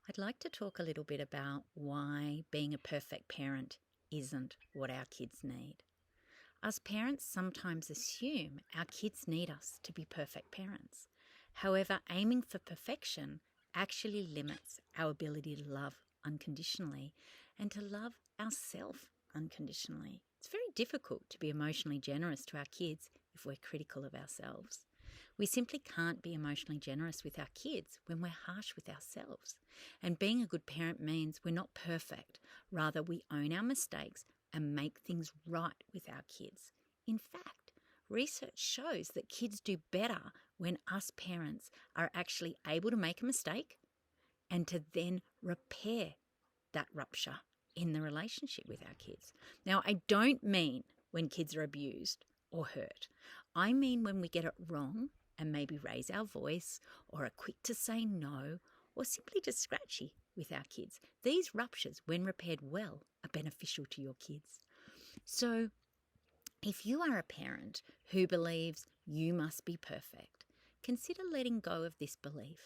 I'd like to talk a little bit about why being a perfect parent isn't what our kids need. Us parents sometimes assume our kids need us to be perfect parents. However, aiming for perfection actually limits our ability to love unconditionally and to love ourselves unconditionally. It's very difficult to be emotionally generous to our kids if we're critical of ourselves. We simply can't be emotionally generous with our kids when we're harsh with ourselves. And being a good parent means we're not perfect. Rather, we own our mistakes and make things right with our kids. In fact, research shows that kids do better when us parents are actually able to make a mistake and to then repair that rupture in the relationship with our kids. Now, I don't mean when kids are abused or hurt. I mean when we get it wrong and maybe raise our voice or are quick to say no or simply just scratchy with our kids. These ruptures, when repaired well, are beneficial to your kids. So if you are a parent who believes you must be perfect, consider letting go of this belief.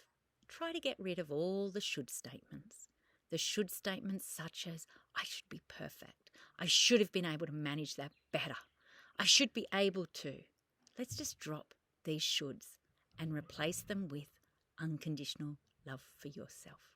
Try to get rid of all the should statements. The should statements such as, I should be perfect. I should have been able to manage that better. I should be able to. Let's just drop these shoulds and replace them with unconditional love for yourself.